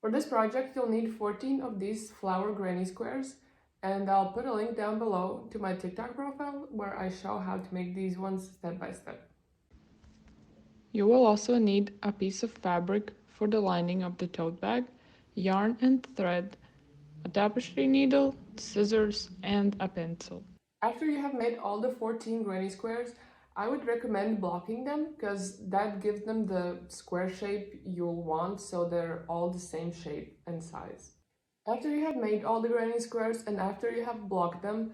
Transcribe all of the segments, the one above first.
For this project, you'll need 14 of these flower granny squares, and I'll put a link down below to my TikTok profile where I show how to make these ones step by step. You will also need a piece of fabric for the lining of the tote bag, yarn and thread, a tapestry needle, scissors, and a pencil. After you have made all the 14 granny squares, I would recommend blocking them because that gives them the square shape you'll want, so they're all the same shape and size. After you have made all the granny squares and after you have blocked them,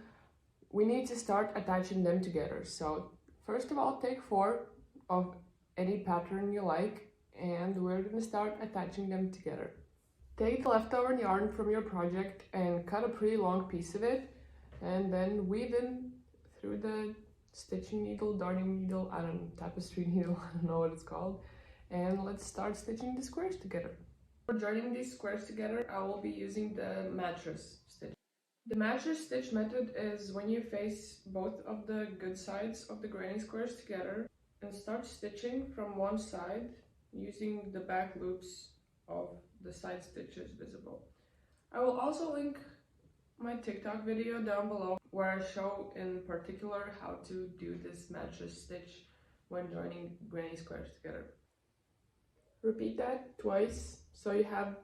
we need to start attaching them together. So first of all, take 4 of any pattern you like and we're going to start attaching them together. Take the leftover yarn from your project and cut a pretty long piece of it and then weave in through the stitching needle, darning needle, I don't know, tapestry needle, I don't know what it's called, and let's start stitching the squares together. For joining these squares together, I will be using the mattress stitch. The mattress stitch method is when you face both of the good sides of the granny squares together and start stitching from one side using the back loops of the side stitches visible. I will also link my TikTok video down below where I show in particular how to do this mattress stitch when joining granny squares together. Repeat that twice so you have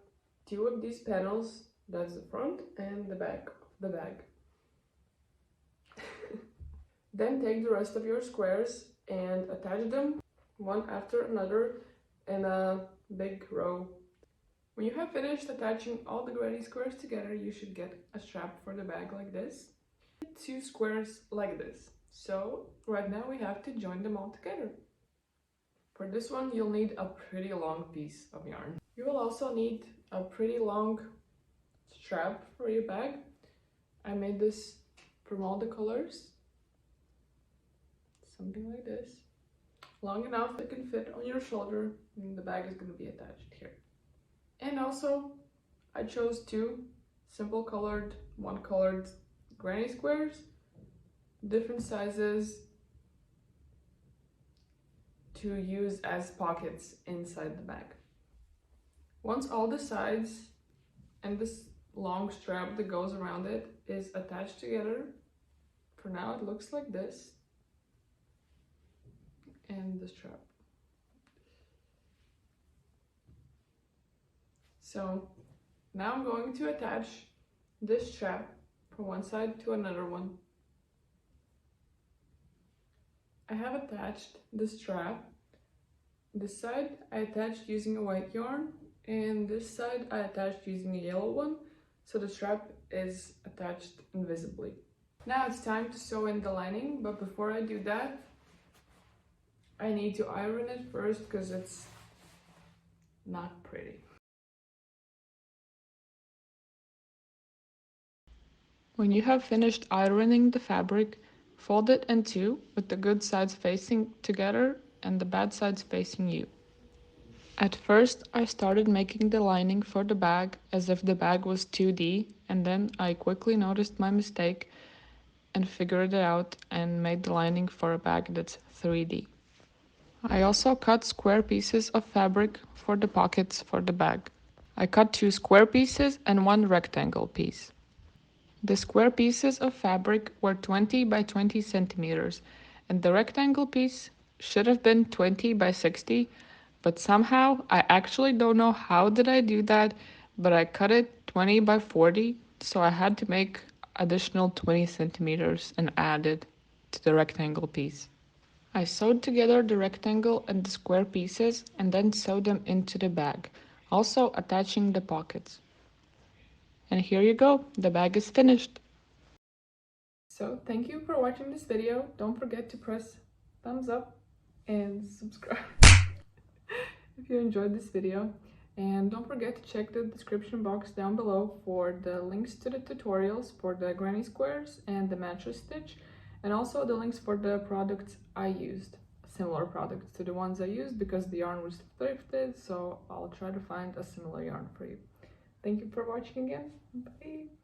2 of these panels, that's the front and the back of the bag. Then take the rest of your squares and attach them one after another in a big row. When you have finished attaching all the granny squares together, you should get a strap for the bag like this. 2 squares like this. So right now we have to join them all together. For this one, you'll need a pretty long piece of yarn. You will also need a pretty long strap for your bag. I made this from all the colors. Something like this. Long enough it can fit on your shoulder, and the bag is going to be attached here. And also, I chose 2 simple colored, one colored granny squares, different sizes, to use as pockets inside the bag. Once all the sides and this long strap that goes around it is attached together, for now it looks like this, and the strap. So now I'm going to attach this strap from one side to another one. I have attached the strap. This side I attached using a white yarn, and this side I attached using a yellow one, so the strap is attached invisibly. Now it's time to sew in the lining, but before I do that, I need to iron it first because it's not pretty. When you have finished ironing the fabric, fold it in 2 with the good sides facing together and the bad sides facing you. At first, I started making the lining for the bag as if the bag was 2D, and then I quickly noticed my mistake and figured it out and made the lining for a bag that's 3D. I also cut square pieces of fabric for the pockets for the bag. I cut 2 square pieces and 1 rectangle piece. The square pieces of fabric were 20 by 20 centimeters, and the rectangle piece should have been 20 by 60, but somehow, I actually don't know how did I do that, but I cut it 20 by 40, so I had to make additional 20 centimeters and add it to the rectangle piece. I sewed together the rectangle and the square pieces and then sewed them into the bag, also attaching the pockets. And here you go, the bag is finished. So thank you for watching this video. Don't forget to press thumbs up and subscribe if you enjoyed this video. And don't forget to check the description box down below for the links to the tutorials for the granny squares and the mattress stitch, and also the links for the products I used, similar products to the ones I used because the yarn was thrifted, so I'll try to find a similar yarn for you. Thank you for watching again. Bye!